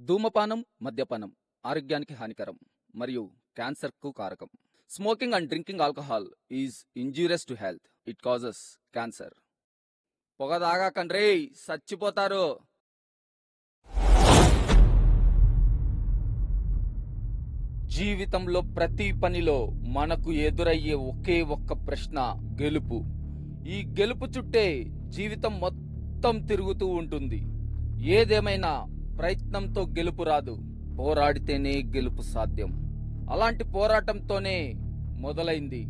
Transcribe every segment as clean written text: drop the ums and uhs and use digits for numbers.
ధూమపానం, మద్యపానం ఆరోగ్యానికి హానికరం మరియు క్యాన్సర్కు కారకం. Smoking and drinking alcohol is injurious to health. It causes cancer. పొగ తాగాకండ్రే, చచ్చిపోతారు. జీవితంలో ప్రతి పనిలో మనకు ఎదురయ్యే ఒకే ఒక్క ప్రశ్న గెలుపు. ఈ గెలుపు చుట్టే జీవితం మొత్తం తిరుగుతూ ఉంటుంది. ఏదేమైనా ప్రయత్నంతో గెలుపు రాదు, పోరాడితేనే గెలుపు సాధ్యం. అలాంటి పోరాటంతోనే మొదలైంది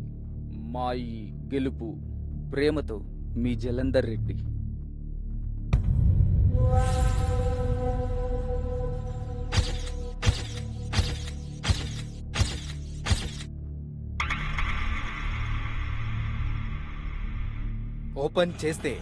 మా ఈ గెలుపు. ప్రేమతో మీ జలంధర్ రెడ్డి. ఓపెన్ చేస్తే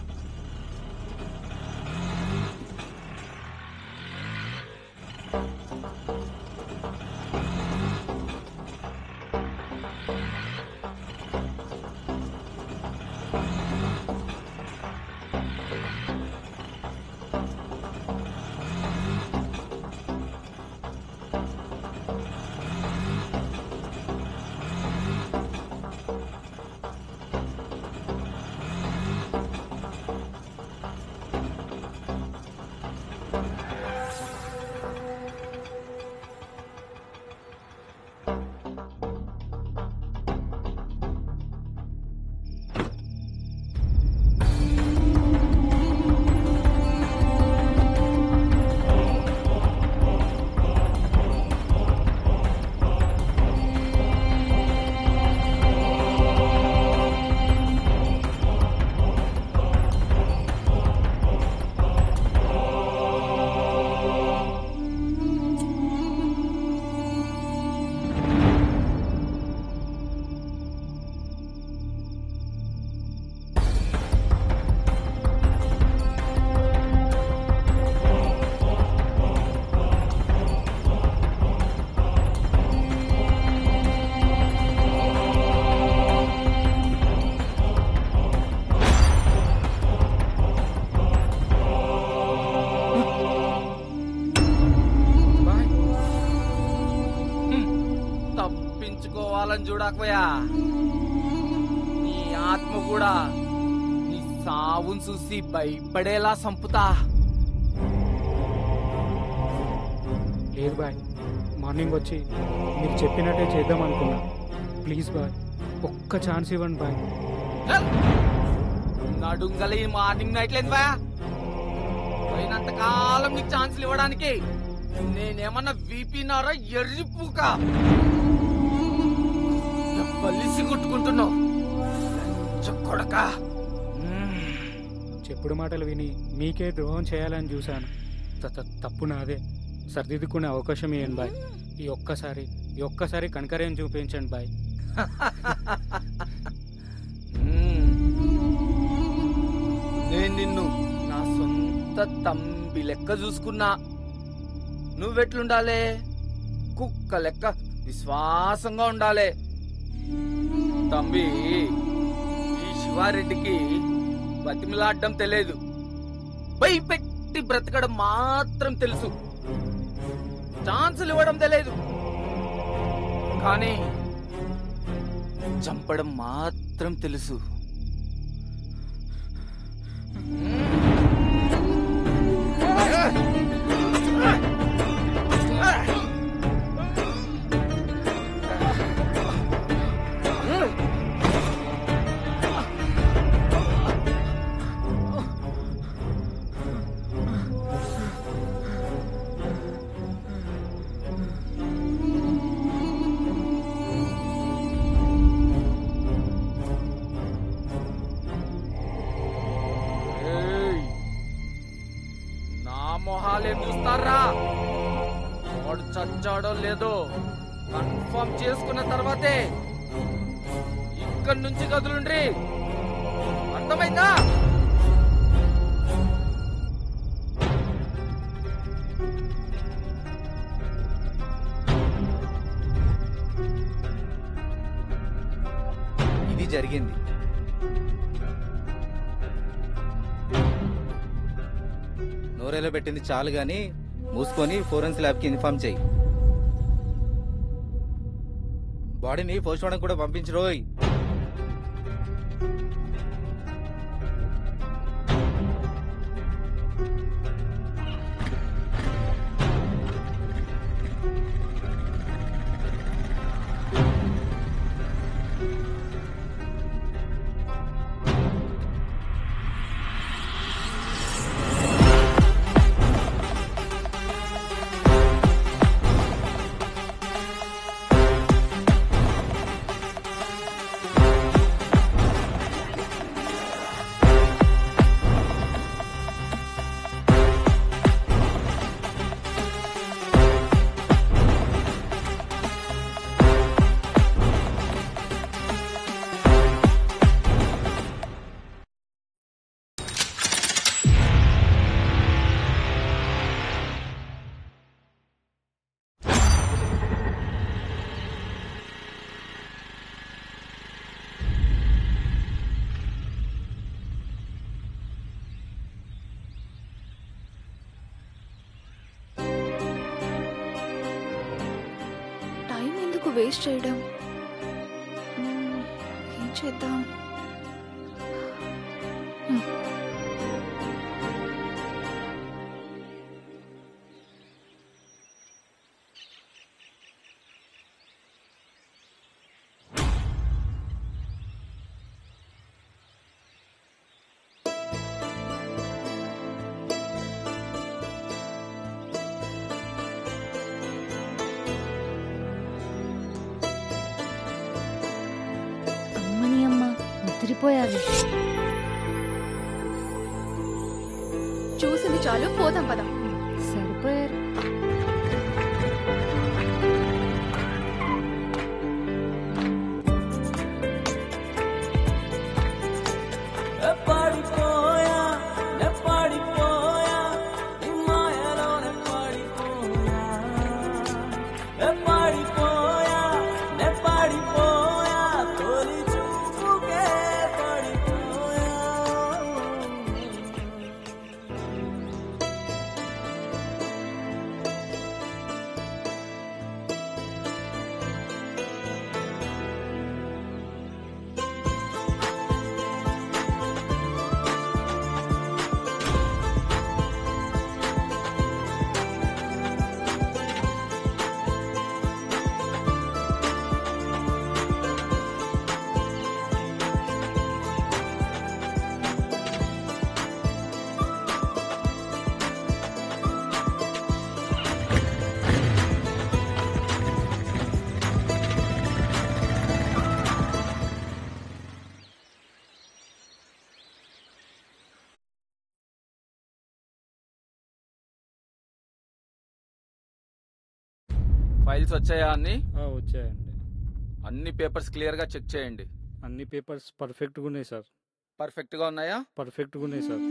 చూడకపోయా, నీ ఆత్మ కూడా నీ సావును చూసి భయపడేలా సంపుతా. లేదు బాయ్, మార్నింగ్ వచ్చి మీరు చెప్పినట్టే చేద్దాం అనుకున్నా. ప్లీజ్ బాయ్, ఒక్క ఛాన్స్ ఇవ్వండి బాయ్. నడుంగలి మార్నింగ్ నైట్ లేదు బాయ్. పోయినంత కాలం నీకు ఛాన్సులు ఇవ్వడానికి నేనేమన్నా వీపీనారా ఎర్రిపూక? పల్లిసి కొట్టుకుంటున్నావు కొడక. చెప్పుడు మాటలు విని మీకే ద్రోహం చేయాలని చూశాను. తప్పు నాదే. సర్దిద్దుకునే అవకాశం ఇవ్వండి బాయ్. ఈ ఒక్కసారి కనకరేం చూపించండి బాయ్. నేను నిన్ను నా సొంత తంబి లెక్క చూసుకున్నా. నువ్వెట్లుండాలే? కుక్క లెక్క విశ్వాసంగా ఉండాలే. తంబి, ఈ శివారెడ్డికి బతిమిలాడడం తెలియదు, భయపెట్టి బ్రతకడం మాత్రం తెలుసు. ఛాన్సులు ఇవ్వడం తెలియదు, కానీ చంపడం మాత్రం తెలుసు. మొహాలేం చూస్తారా? వాడు చచ్చాడో లేదో కన్ఫర్మ్ చేసుకున్న తర్వాతే ఇక్కడి నుంచి కదులుండ్రి. అర్థమైందా? ఇది జరిగింది. నోరేలో పెట్టింది చాలు గాని మూసుకొని ఫోరెన్సిక్ ల్యాబ్కి ఇన్ఫార్మ్ చేయి. బాడీని పోస్ట్ మార్టం కూడా పంపించరోయ్. టైం ఎందుకు వేస్ట్ చేయడం? ఏం చేద్దాం? అమ్మని అమ్మ ముద్రిపోయాలి. చూసింది చాలు, పోదాం పద. సరిపోయారు. ఫైల్స్ వచ్చాయా అన్ని? వచ్చాయండి. అన్ని పేపర్స్ క్లియర్ గా చెక్ చేయండి. అన్ని పేపర్స్ పర్ఫెక్ట్గా ఉన్నాయి సార్. పర్ఫెక్ట్ గా ఉన్నాయా? పర్ఫెక్ట్గా ఉన్నాయి సార్.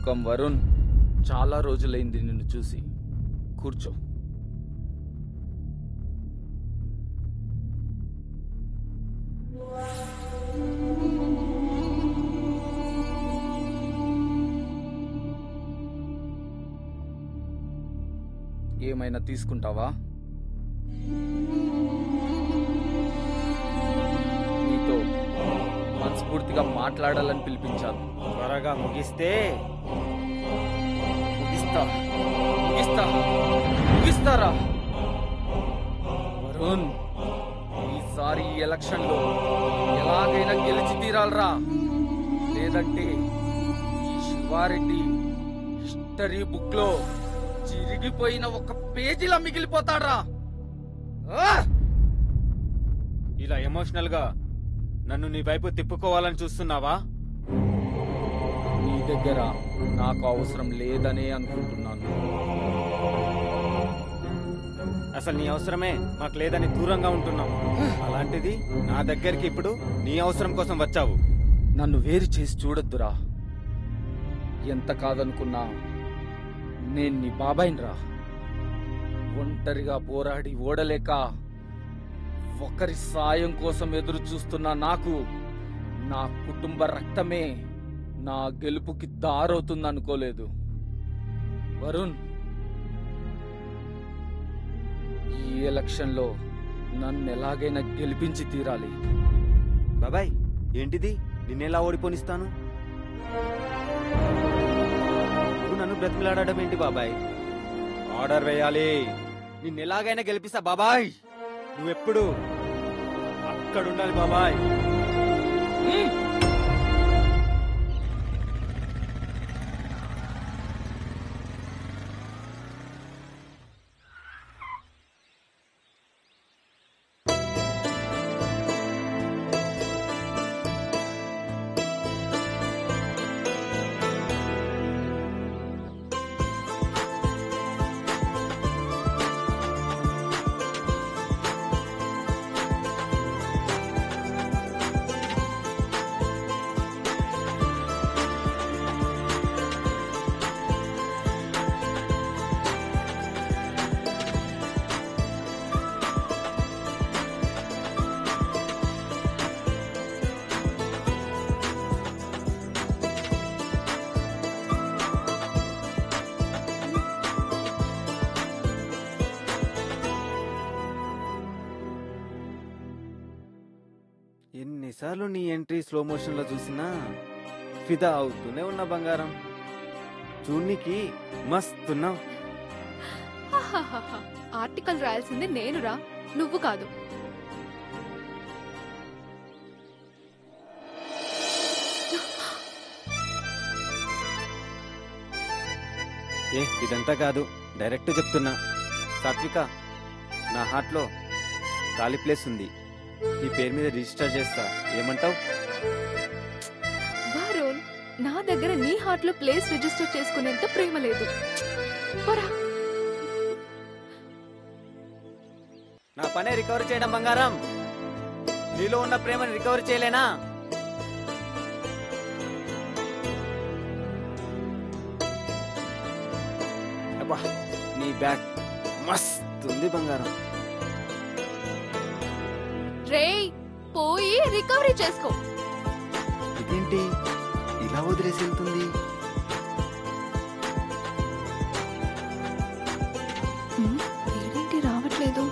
కమ్ వరుణ్, చాలా రోజులైంది నిన్ను చూసి. కూర్చో. ఏమైనా తీసుకుంటావా? నీతో మనస్ఫూర్తిగా మాట్లాడాలని పిలిపించాను. త్వరగా ముగిస్తే ముగిస్తారా వరుణ్? ఈసారి ఈ ఎలక్షన్ లో ఎలాగైనా గెలిచి తీరాలరా, లేదంటే ఈ శివారెడ్డి హిస్టరీ బుక్ లో చిరిగిపోయిన ఒక పేజీలా మిగిలిపోతాడ్రా. ఇలా ఎమోషనల్ గా నన్ను నీ వైపు తిప్పుకోవాలని చూస్తున్నావా? దగ్గర నాకు అవసరం లేదనే అనుకుంటున్నాను. అసలు నీ అవసరమే మాకు లేదని దూరంగా ఉంటున్నావు. అలాంటిది నా దగ్గరికి ఇప్పుడు నీ అవసరం కోసం వచ్చావు. నన్ను వేరు చేసి చూడొద్దురా. ఎంత కాదనుకున్నా నేను నీ బాబాయినిరా. ఒంటరిగా పోరాడి ఓడలేక ఒకరి సాయం కోసం ఎదురు చూస్తున్న నాకు నా కుటుంబ రక్తమే నా గెలుపుకి దారవుతుందనుకోలేదు. వరుణ్, ఈ ఎలక్షన్లో నన్ను ఎలాగైనా గెలిపించి తీరాలి. బాబాయ్ ఏంటిది? నిన్నెలా ఓడిపోనిస్తాను? నువ్వు నన్ను బ్రతిమలాడడం ఏంటి బాబాయ్? ఆర్డర్ వేయాలి. నిన్నెలాగైనా గెలిపిస్తా బాబాయ్. నువ్వెప్పుడు అక్కడుండాలి బాబాయ్. ఎన్నిసార్లు నీ ఎంట్రీ స్లో మోషన్ లో చూసినా ఫిదా అవుతూనే ఉన్న బంగారం. చూడ్నికి మస్తున్నావు. ఆర్టికల్ రాయాల్సింది నేనురా, నువ్వు కాదు. ఇదంతా కాదు, డైరెక్ట్ చెప్తున్నా. సాత్విక, నా హార్ట్ లో ఖాళీ ప్లేస్ ఉంది. నీ పేరు మీద రిజిస్టర్ చేస్తా. ఏమంటావు? వరుణ్, నా దగ్గర నీ హార్ట్ లో ప్లేస్ రిజిస్టర్ చేసుకునేంత ప్రేమ లేదు. పోరా. నా పనే రికవర్ చేయడం బంగారం. నీలో ఉన్న ప్రేమని రికవర్ చేయలేనా? అబ్బా, నీ బ్యాగ్ మస్తుంది బంగారం. రేయ్, పోయి రికవరీ చేసుకో. ఇదేంటి ఇలా వదిలేసి వెళ్తుంది? ఏంటి రావట్లేదు?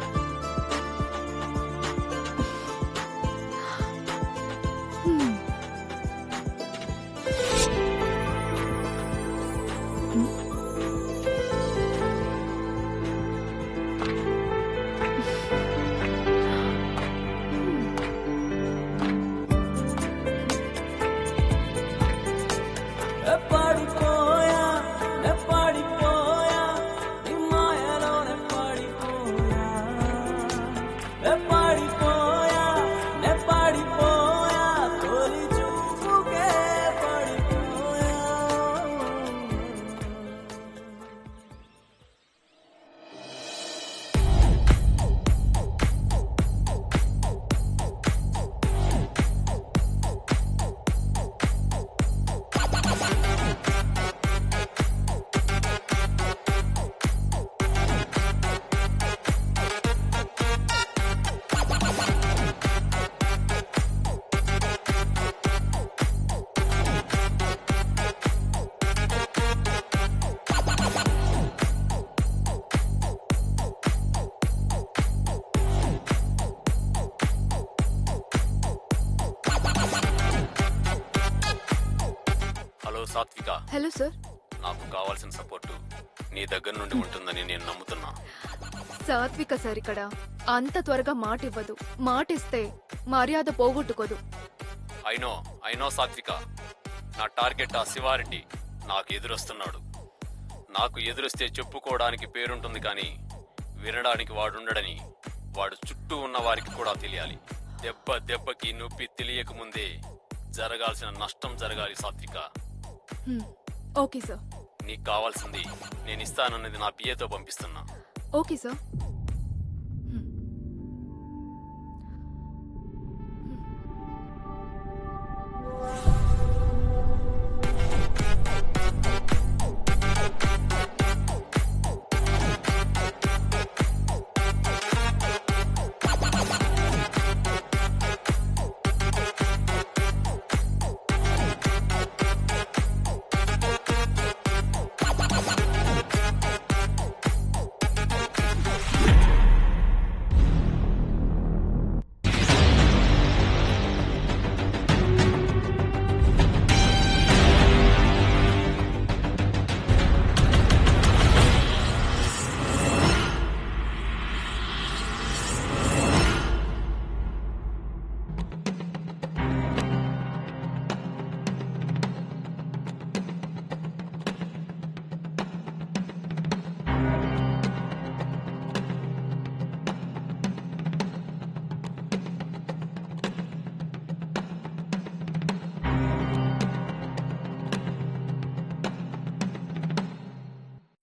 సాత్విక, హలో సార్. నాకు కావాల్సిన సపోర్టు నీ దగ్గర నుండి ఉంటుందని నేను నమ్ముతున్నా. సాత్విక సార్ ఇక్కడ అంత త్వరగా మాట ఇవ్వదు. మాట ఇస్తే మర్యాద పోగొట్టుకోదు. అయినో సాత్విక, నా టార్గెట్ ఆ శివారెడ్డి నాకు ఎదురొస్తున్నాడు. నాకు ఎదురొస్తే చెప్పుకోవడానికి పేరుంటుంది కానీ వినడానికి వాడుండడని వాడు చుట్టూ ఉన్న వారికి కూడా తెలియాలి. దెబ్బకి నొప్పి తెలియకముందే జరగాల్సిన నష్టం జరగాలి సాత్విక. Okay sir. నీకు కావాల్సింది నేను ఇస్తానన్నది నా పిఏతో పంపిస్తున్నా. Okay sir.